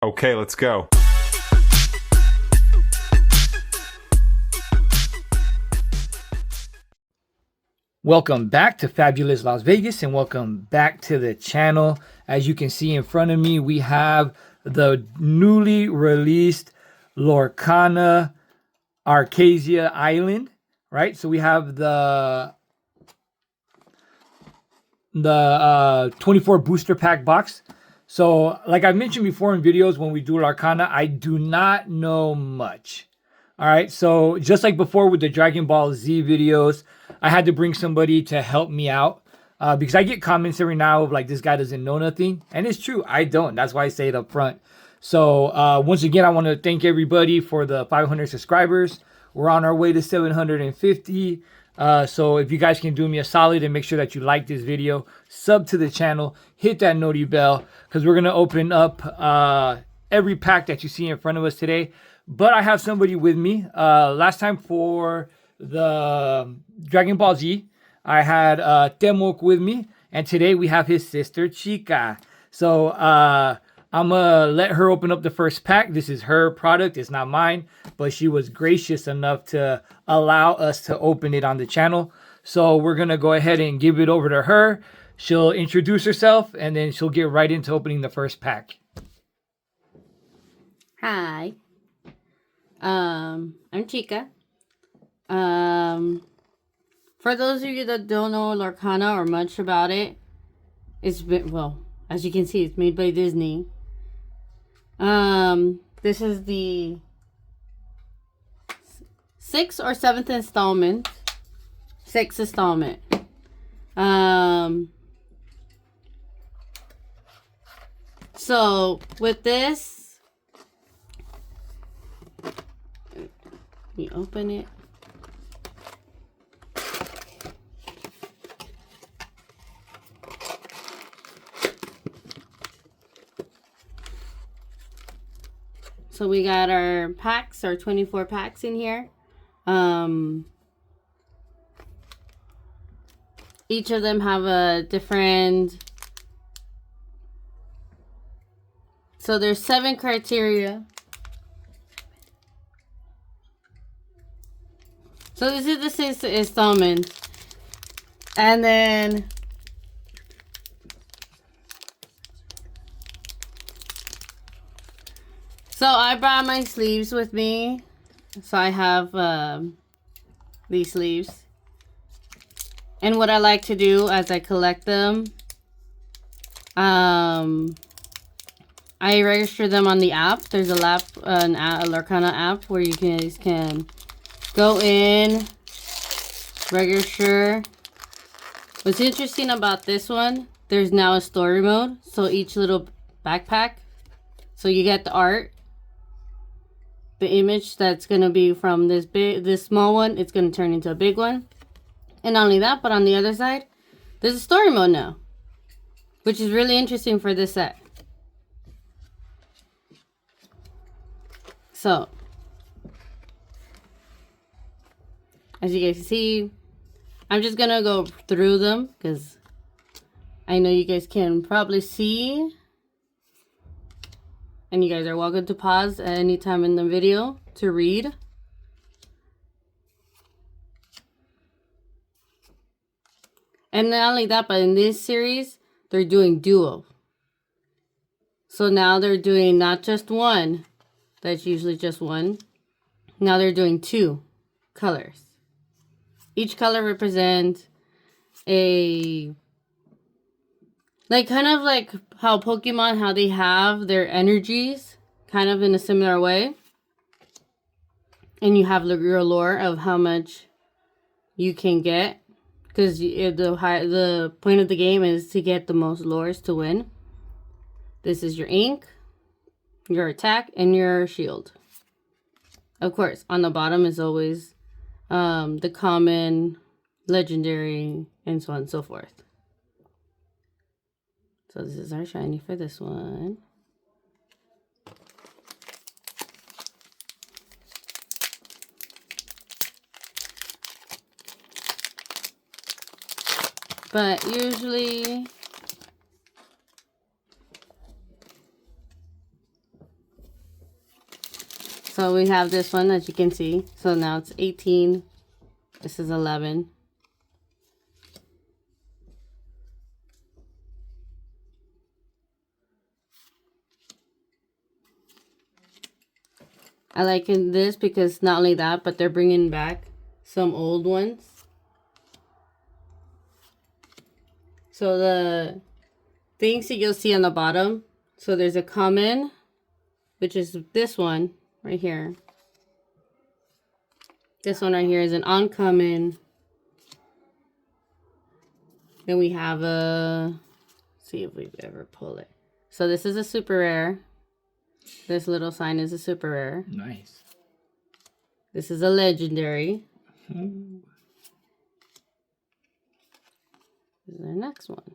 Okay, let's go. Welcome back to Fabulous Las Vegas and welcome back to the channel. As you can see in front of me, we have the newly released Lorcana Archazia Island, right? So we have the 24 booster pack box. So like I mentioned before in videos, when we do Lorcana, I do not know much. All right, so just like before with the Dragon Ball Z videos, I had to bring somebody to help me out because I get comments every now of like, this guy doesn't know nothing. And it's true, I don't. That's why I say it up front. So once again, I want to thank everybody for the 500 subscribers. We're on our way to 750. So if you guys can do me a solid and make sure that you like this video, sub to the channel, hit that noti bell, because we're going to open up every pack that you see in front of us today. But I have somebody with me. Last time for the Dragon Ball Z, I had Temok with me. And today we have his sister, Chica. So I'm going to let her open up the first pack. This is her product. It's not mine. But she was gracious enough to allow us to open it on the channel. So we're going to go ahead and give it over to her. She'll introduce herself. And then she'll get right into opening the first pack. Hi. I'm Chica. For those of you that don't know Lorcana or much about it, it's been, well, as you can see, it's made by Disney. This is the 6th or 7th installment. 6th installment. So with this, you open it. So we got our packs, our 24 packs in here. Each of them have a different... So there's 7 criteria. So this is the 6th installment. And then so I brought my sleeves with me. So I have these sleeves. And what I like to do as I collect them, I register them on the app. There's a Lorcana app where you guys can go in, register. What's interesting about this one, there's now a story mode. So each little backpack, so you get the art, the image that's going to be from this small one, it's going to turn into a big one. And not only that, but on the other side, there's a story mode now, which is really interesting for this set. So as you guys can see, I'm just gonna go through them because I know you guys can probably see. And you guys are welcome to pause at any time in the video to read. And not only that, but in this series, they're doing duo. So now they're doing not just one, that's usually just one. Now they're doing 2 colors. Each color represents a, like, kind of like how Pokemon, how they have their energies, kind of in a similar way. And you have your lore of how much you can get. Because the point of the game is to get the most lores to win. This is your ink, your attack, and your shield. Of course, on the bottom is always the common, legendary, and so on and so forth. So this is our shiny for this one. But usually So we have this one, as you can see. So now it's 18. This is 11. I like this because not only that, but they're bringing back some old ones. So the things that you'll see on the bottom. So there's a common, which is this one right here. This one right here is an uncommon. Then we have a, see if we ever pull it. So this is a super rare. This little sign is a super rare. Nice. This is a legendary. Ooh. This is our next one.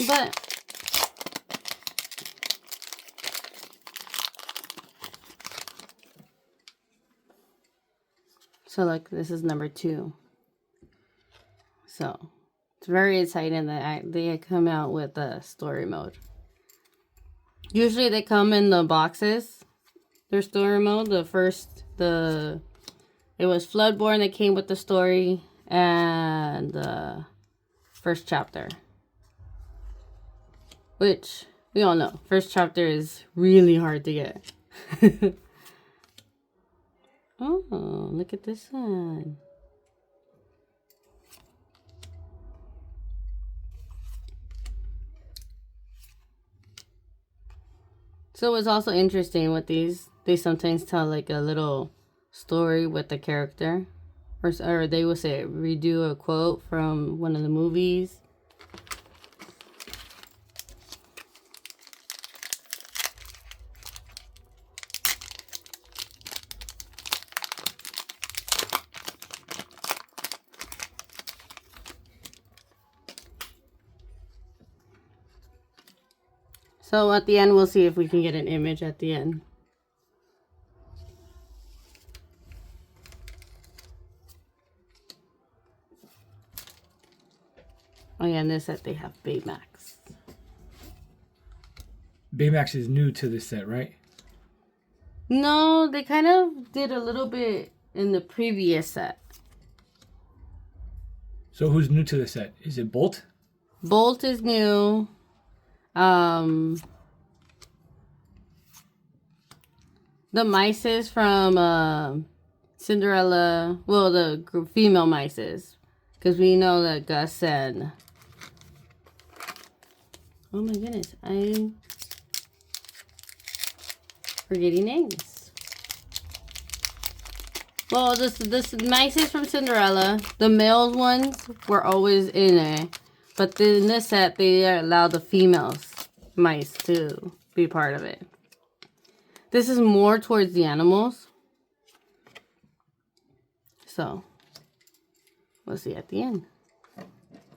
But so like this is number 2. So it's very exciting that they come out with a story mode. Usually they come in the boxes. Their story mode. It was Floodborn that came with the story and the first chapter. Which we all know. First chapter is really hard to get. Oh, look at this one. So it's also interesting with these. They sometimes tell like a little story with the character. Or they will say redo a quote from one of the movies. So at the end, we'll see if we can get an image at the end. Oh yeah, and this set they have Baymax. Baymax is new to this set, right? No, they kind of did a little bit in the previous set. So who's new to the set? Is it Bolt? Bolt is new. The mices from Cinderella, well, the female mices, because we know that Gus and, oh my goodness, I'm forgetting names. Well, this mices from Cinderella, the male ones were always in it. But in this set, they allow the females mice to be part of it. This is more towards the animals. So, we'll see at the end.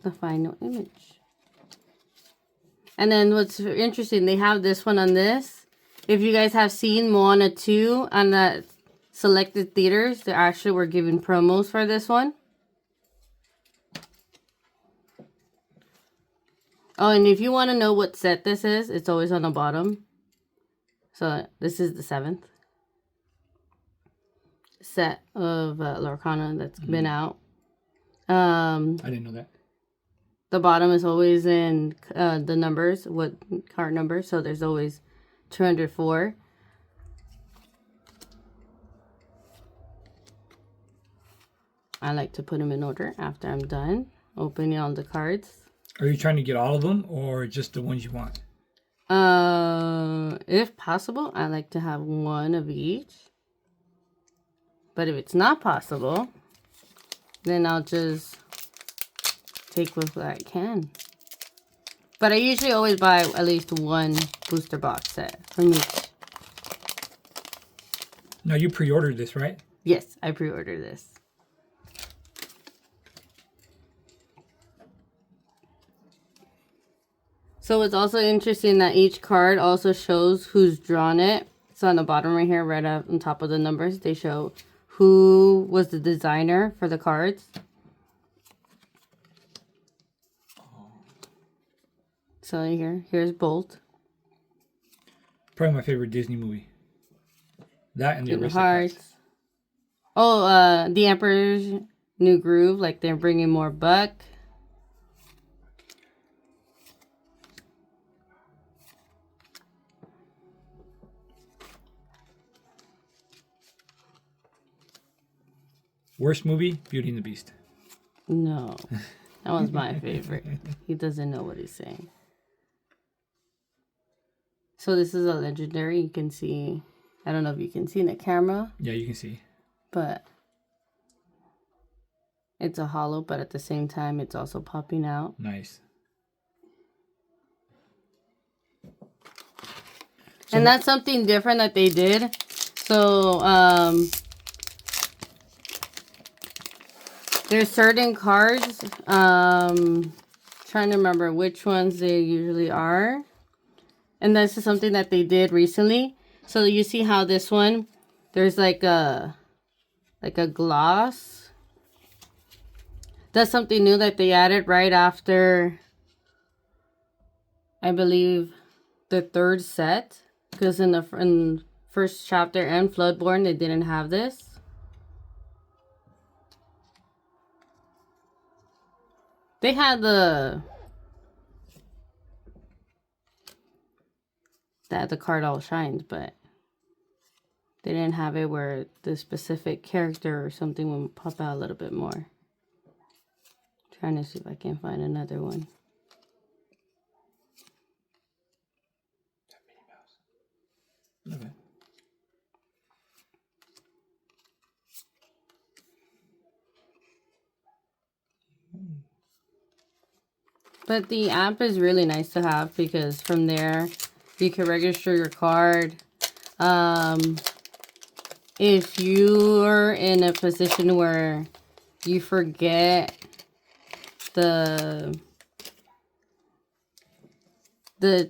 The final image. And then what's interesting, they have this one on this. If you guys have seen Moana 2 on the selected theaters, they actually were giving promos for this one. Oh, and if you want to know what set this is, it's always on the bottom. So this is the 7th set of Lorcana that's been out. I didn't know that. The bottom is always in the numbers, what card number. So there's always 204. I like to put them in order after I'm done opening all the cards. Are you trying to get all of them or just the ones you want? If possible, I like to have one of each. But if it's not possible, then I'll just take what I can. But I usually always buy at least one booster box set from each. Now you pre-ordered this, right? Yes, I pre-ordered this. So it's also interesting that each card also shows who's drawn it So on the bottom right here, right up on top of the numbers, they show who was the designer for the cards. So here's Bolt. Probably my favorite Disney movie. That and the Kingdom Hearts. Oh, the Emperor's New Groove. Like they're bringing more Buck. Worst movie? Beauty and the Beast. No, that one's my favorite. He doesn't know what he's saying. So this is a legendary. You can see. I don't know if you can see in the camera. Yeah, you can see. But it's a hollow, but at the same time, it's also popping out. Nice. And that's something different that they did. So, there's certain cards. Trying to remember which ones they usually are. And this is something that they did recently. So you see how this one, there's like a gloss. That's something new that they added right after, I believe, the third set. Because in the first chapter and Floodborn, they didn't have this. They had the card all shines, but they didn't have it where the specific character or something would pop out a little bit more. Trying to see if I can find another one. Okay. But the app is really nice to have because from there you can register your card. If you're in a position where you forget the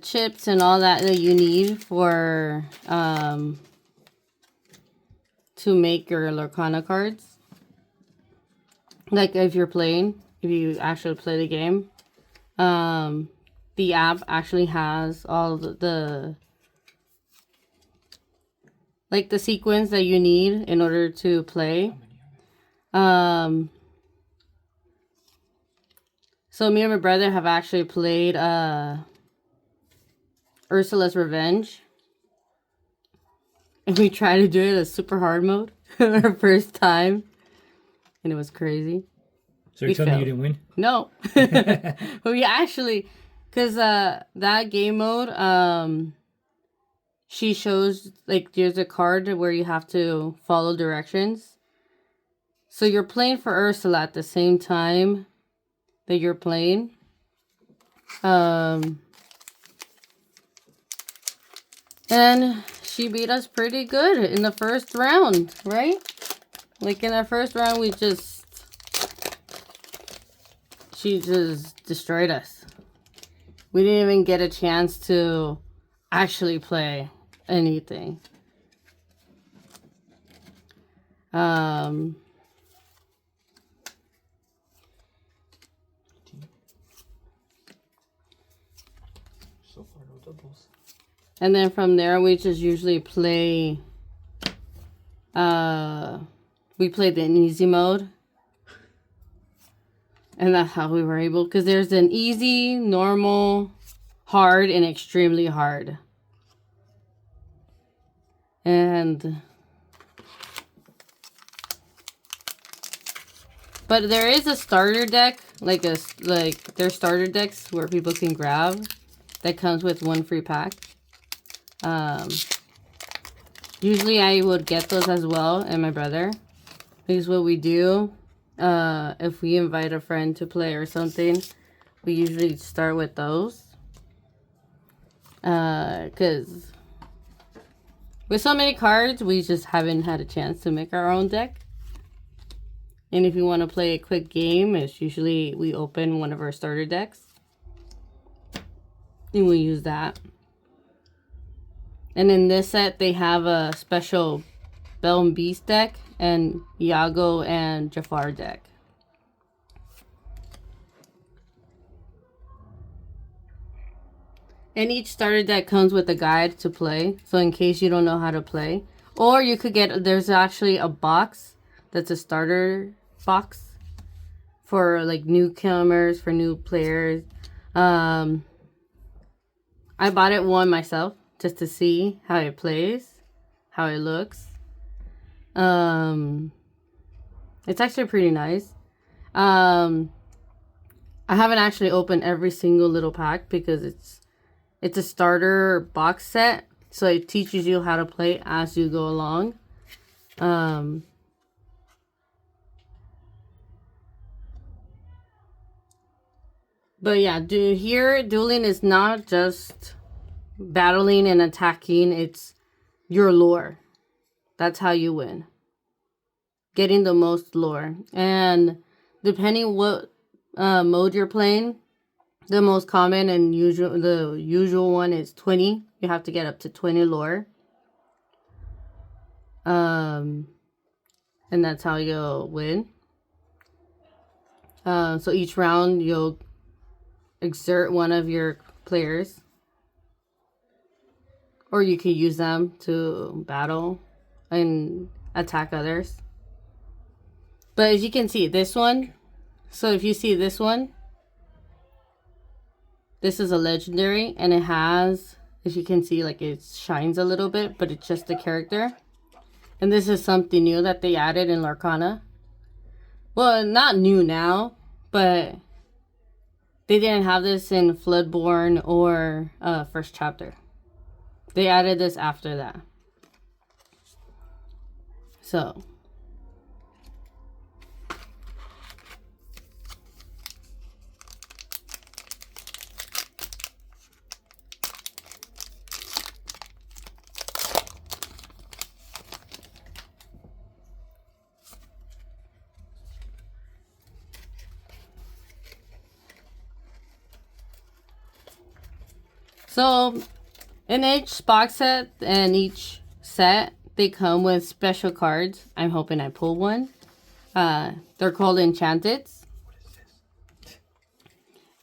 chips and all that you need for to make your Lorcana cards, like if you actually play the game, the app actually has all the sequence that you need in order to play. So me and my brother have actually played Ursula's Revenge. And we tried to do it as super hard mode our first time. And it was crazy. So you're telling me you didn't win? No. But we actually, because that game mode, she shows, like, there's a card where you have to follow directions. So you're playing for Ursula at the same time that you're playing. And she beat us pretty good in the first round, right? Like in the first round, she just destroyed us. We didn't even get a chance to actually play anything. So far, no doubles. And then from there, we just usually play. We played the easy mode. And that's how we were able. Because there's an easy, normal, hard, and extremely hard. And. But there is a starter deck. Like there's starter decks where people can grab. That comes with one free pack. Usually I would get those as well, and my brother. Because what we do, if we invite a friend to play or something, we usually start with those. Because with so many cards, we just haven't had a chance to make our own deck. And if you want to play a quick game, it's usually we open one of our starter decks. And we use that. And in this set, they have a special Belle and Beast deck and Iago and Jafar deck. And each starter deck comes with a guide to play. So in case you don't know how to play. Or you could get, there's actually a box that's a starter box for like newcomers, for new players. I bought it one myself just to see how it plays, how it looks. It's actually pretty nice. I haven't actually opened every single little pack because it's a starter box set, so it teaches you how to play as you go along. But yeah, here dueling is not just battling and attacking, it's your lore. That's how you win. Getting the most lore. And depending what mode you're playing, the most common and usual one is 20. You have to get up to 20 lore. And that's how you'll win. So each round you'll exert one of your players. Or you can use them to battle and attack others. But as you can see, this one. So if you see this one. This is a legendary, and it has, as you can see, like it shines a little bit, but it's just a character. And this is something new that they added in Lorcana. Well, not new now, but they didn't have this in Floodborn or first chapter. They added this after that. So. So, in each box set and each set, they come with special cards. I'm hoping I pull one. They're called Enchanteds.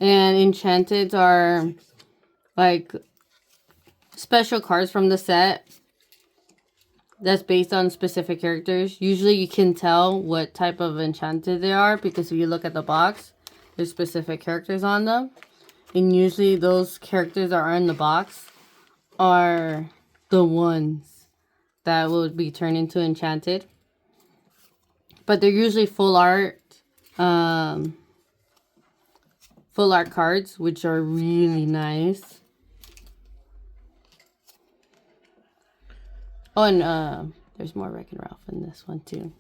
And Enchanteds are like special cards from the set that's based on specific characters. Usually you can tell what type of Enchanted they are because if you look at the box, there's specific characters on them. And usually those characters that are in the box are the ones that will be turned into Enchanted. But they're usually full art cards, which are really nice. Oh, and there's more Wreck-It Ralph in this one too.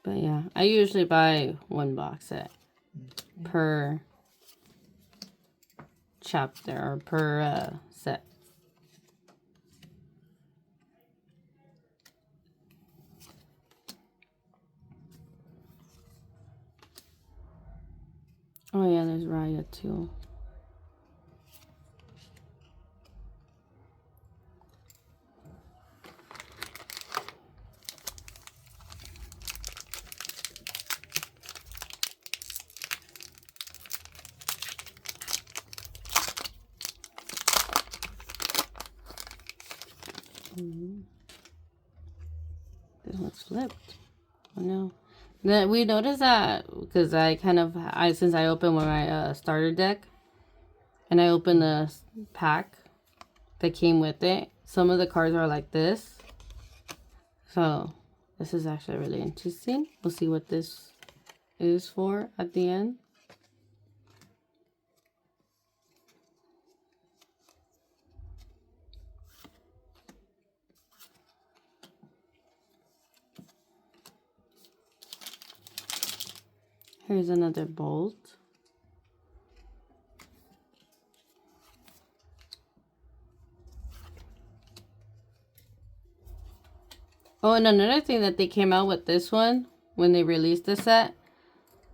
But yeah, I usually buy one box set per chapter or per set. Oh yeah, there's Raya too. This one's flipped. Oh no. Then we noticed that because since I opened my starter deck and I opened the pack that came with it, some of the cards are like this. So this is actually really interesting. We'll see what this is for at the end. Here's another bolt. Oh, and another thing that they came out with this one, when they released the set,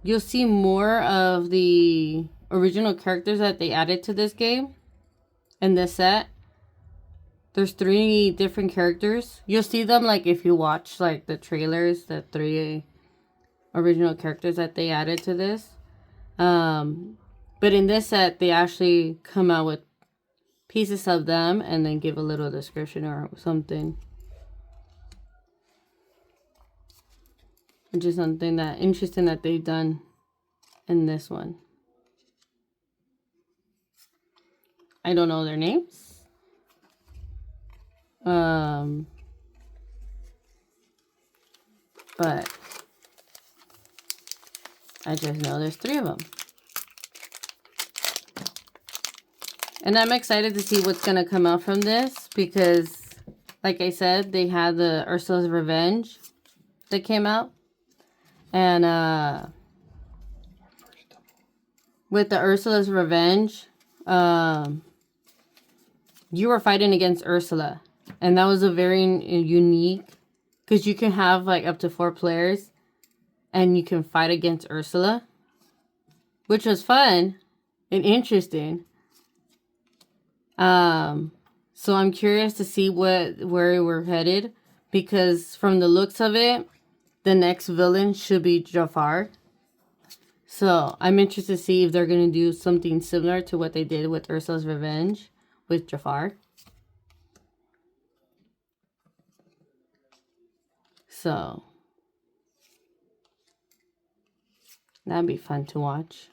you'll see more of the original characters that they added to this game in this set. There's 3 different characters. You'll see them like if you watch like the trailers, the 3 original characters that they added to this. But in this set, they actually come out with pieces of them and then give a little description or something. Which is something that interesting that they've done in this one. I don't know their names. But I just know there's 3 of them. And I'm excited to see what's going to come out from this because, like I said, they had the Ursula's Revenge that came out. And with the Ursula's Revenge, you were fighting against Ursula. And that was a very unique, because you can have like up to 4 players and you can fight against Ursula, which was fun and interesting. So I'm curious to see where we're headed, because from the looks of it, the next villain should be Jafar. So I'm interested to see if they're going to do something similar to what they did with Ursula's Revenge with Jafar. So that'd be fun to watch.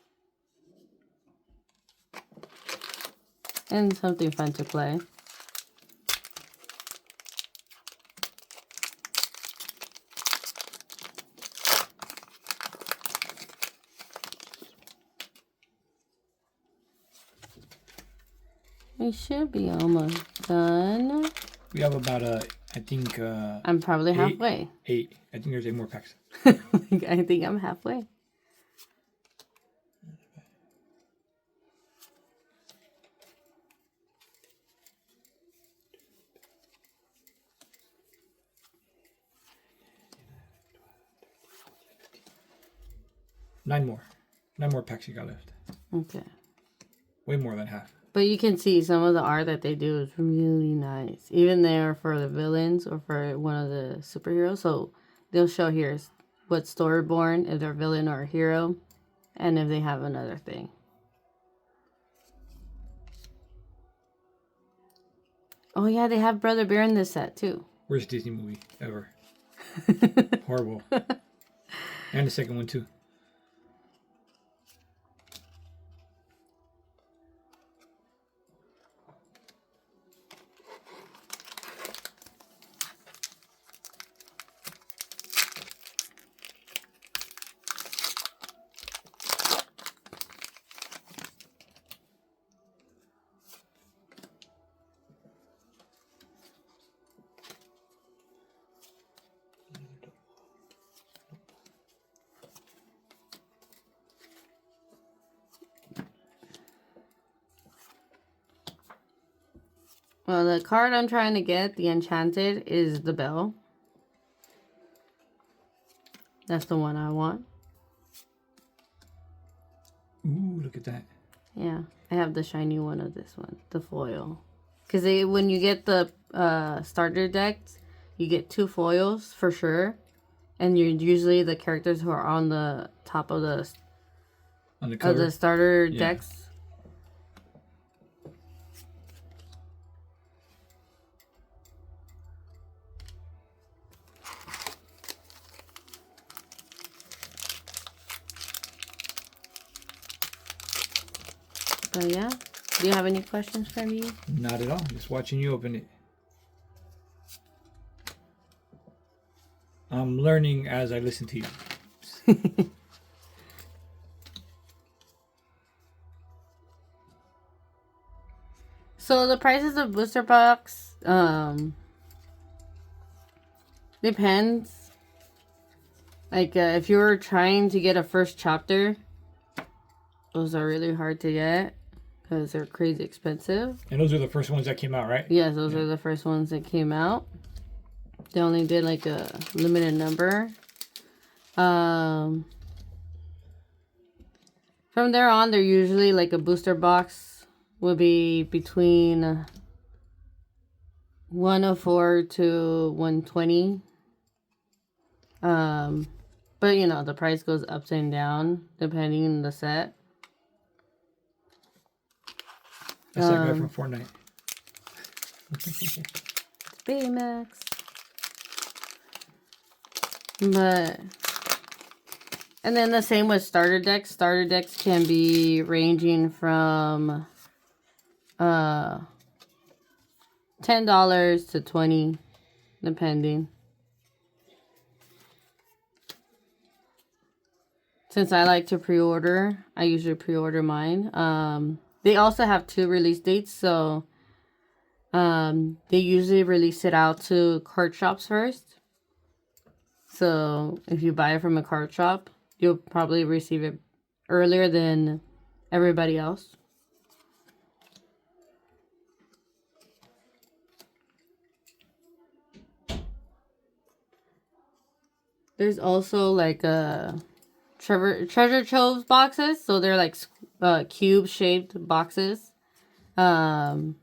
And something fun to play. We should be almost done. We have about I think I'm probably halfway. 8. I think there's 8 more packs. I think I'm halfway. Nine more packs you got left. Okay. Way more than half. But you can see some of the art that they do is really nice. Even there for the villains or for one of the superheroes. So they'll show here what's storyborn, if they're a villain or a hero, and if they have another thing. Oh yeah, they have Brother Bear in this set too. Worst Disney movie ever. Horrible. And the second one too. Well, the card I'm trying to get, the Enchanted, is the Bell. That's the one I want. Ooh, look at that. Yeah, I have the shiny one of this one, the foil. Because when you get the starter decks, you get 2 foils for sure. And you're usually the characters who are on the top of the starter decks. But yeah, do you have any questions for me? Not at all. Just watching you open it. I'm learning as I listen to you. So the prices of booster box depends. Like if you were trying to get a first chapter, those are really hard to get because they're crazy expensive. And those are the first ones that came out, right? Yes, those are the first ones that came out. They only did like a limited number. From there on, they're usually like a booster box will be between 104 to 120. But you know, the price goes up and down depending on the set. That's that guy from Fortnite. Baymax. But and then the same with starter decks. Starter decks can be ranging from $10 to $20, depending. Since I like to pre-order, I usually pre-order mine. They also have 2 release dates, so they usually release it out to card shops first. So if you buy it from a card shop, you'll probably receive it earlier than everybody else. There's also like a treasure trove boxes, so they're like cube shaped boxes. Those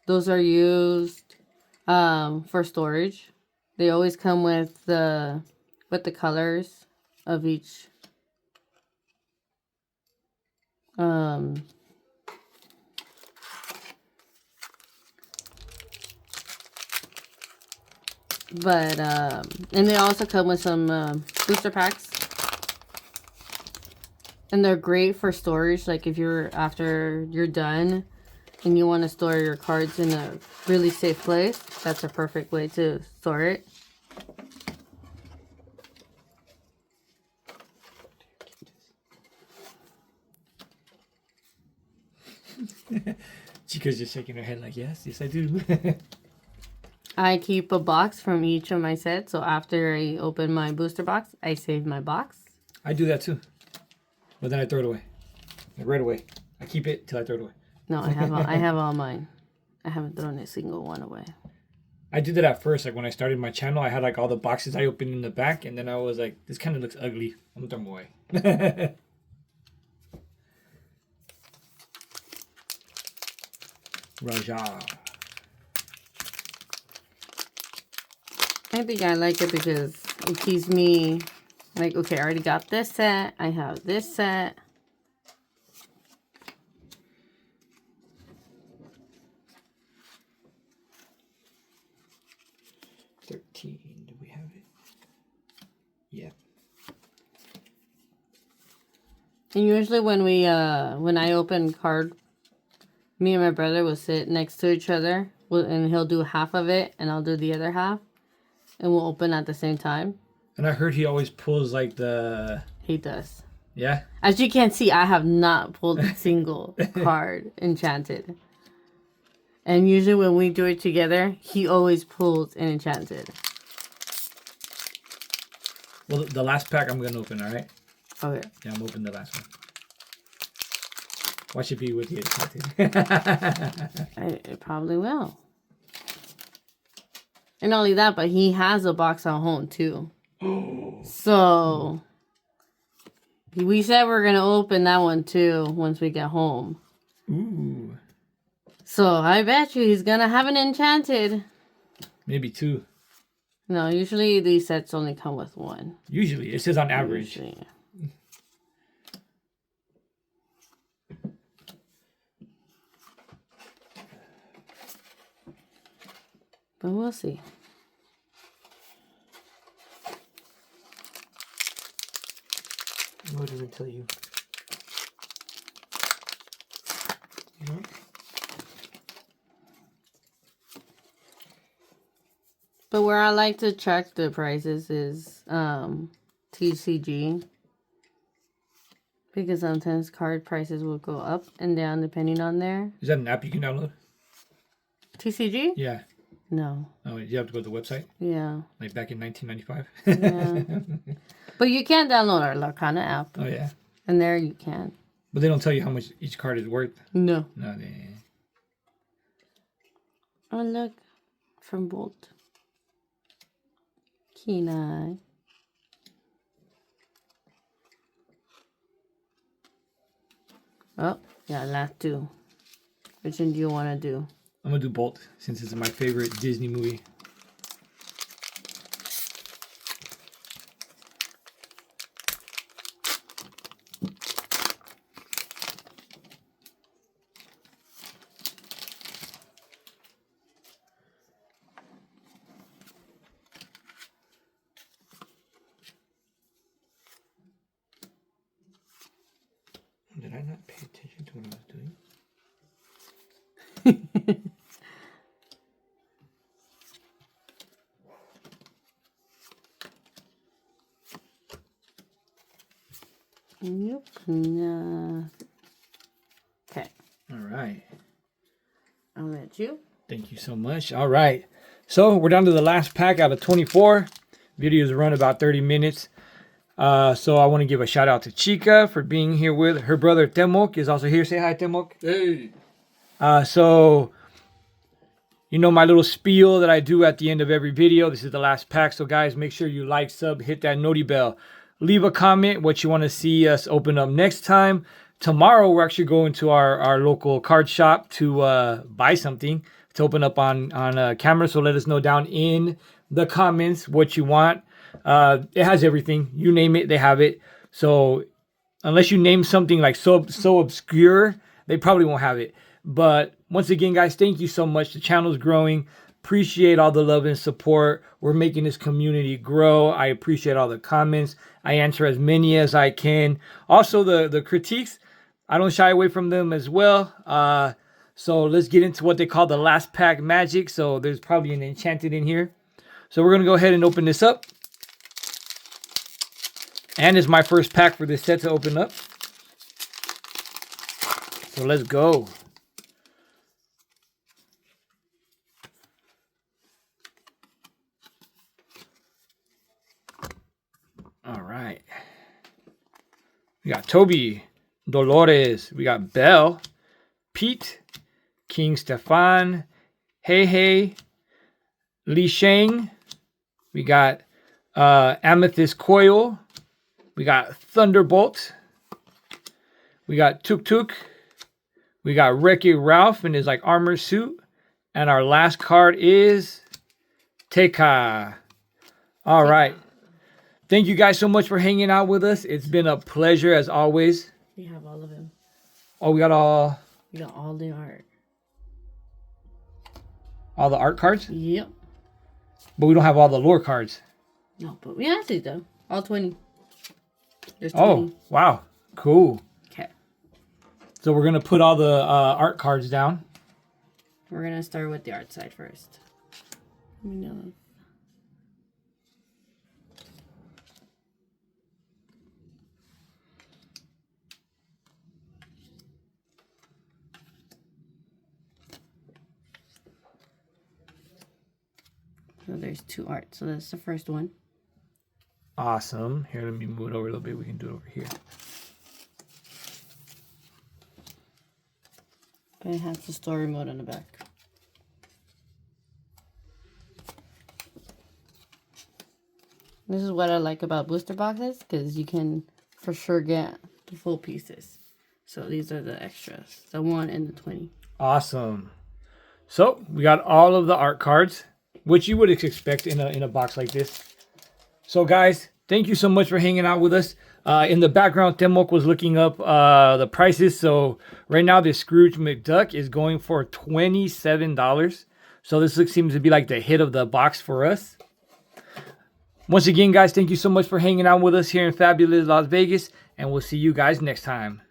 are used for storage. They always come with the colors of each and they also come with some booster packs. And they're great for storage, like if after you're done and you want to store your cards in a really safe place, that's a perfect way to store it. Chica's just shaking her head like, yes, I do. I keep a box from each of my sets, so after I open my booster box, I save my box. I do that too. But then I throw it away. Like right away. I keep it till I throw it away. No, I have all mine. I haven't thrown a single one away. I did that at first. Like when I started my channel, I had like all the boxes I opened in the back, and then I was like, this kind of looks ugly. I'm gonna throw them away. Raja. I think I like it because it keeps me like, okay, I already got this set. I have this set. Do we have it? Yeah. And usually when I open card, me and my brother will sit next to each other, and he'll do half of it, and I'll do the other half, and we'll open at the same time. And I heard he always pulls like the... He does. Yeah? As you can see, I have not pulled a single card enchanted. And usually when we do it together, he always pulls an enchanted. Well, the last pack I'm going to open, all right? Okay. Yeah, I'm opening the last one. Watch it be with the enchanted. It probably will. And not only that, but he has a box at home too. So we said we're going to open that one too once we get home. Ooh. So I bet you he's going to have an enchanted. Maybe 2. No, usually these sets only come with 1. Usually. It says on average. Usually. But we'll see. What did it tell you? No? But where I like to check the prices is TCG. Because sometimes card prices will go up and down depending on there. Is that an app you can download? TCG? Yeah. No. Oh, you have to go to the website? Yeah. Like back in 1995? Yeah. But you can download our Lorcana app. Oh, yeah. And there you can. But they don't tell you how much each card is worth? No. No, they... Oh, look. From Bolt. Kenai. Oh, yeah, last two. Which one do you want to do? I'm gonna do Bolt since it's my favorite Disney movie. Did I not pay attention to what I was doing? Yep. Nah. Okay. All right. I'll let you. Thank you so much. All right. So we're down to the last pack out of 24. Videos run about 30 minutes. So I want to give a shout out to Chica for being here with her brother Temok is also here. Say hi, Temok. Hey. So you know my little spiel that I do at the end of every video. This is the last pack. So guys, make sure you like, sub, hit that noti bell. Leave a comment what you want to see us open up next time. Tomorrow we're actually going to our local card shop to buy something to open up on camera. So let us know down in the comments what you want. It has everything. You name it, they have it. So unless you name something like so obscure, they probably won't have it. But once again, guys, thank you so much. The channel's growing. Appreciate all the love and support. We're making this community grow. I appreciate all the comments. I answer as many as I can. Also, the critiques, I don't shy away from them as well. So let's get into what they call the last pack magic. So there's probably an enchanted in here. So we're going to go ahead and open this up. And it's my first pack for this set to open up. So let's go. All right. We got Toby, Dolores. We got Belle, Pete, King Stefan, Hey, Li Shang. We got Amethyst Coil. We got Thunderbolt. We got Tuk Tuk. We got Wreck-It Ralph in his like armor suit. And our last card is Teka. All right. Thank you guys so much for hanging out with us. It's been a pleasure as always. We have all of them. Oh, we got all the art. All the art cards? Yep. But we don't have all the lore cards. No, but we actually do. All 20. There's 20. Oh, wow. Cool. Okay. So we're going to put all the art cards down. We're going to start with the art side first. Let me know. So there's two art. So that's the first one. Awesome. Here, let me move it over a little bit. We can do it over here. And it has the story mode on the back. This is what I like about booster boxes, because you can for sure get the full pieces. So these are the extras, the 1 and the 20. Awesome. So we got all of the art cards, which you would expect in a box like this. So guys, thank you so much for hanging out with us. In the background, Temok was looking up the prices. So right now, this Scrooge McDuck is going for $27. So this seems to be like the hit of the box for us. Once again, guys, thank you so much for hanging out with us here in fabulous Las Vegas. And we'll see you guys next time.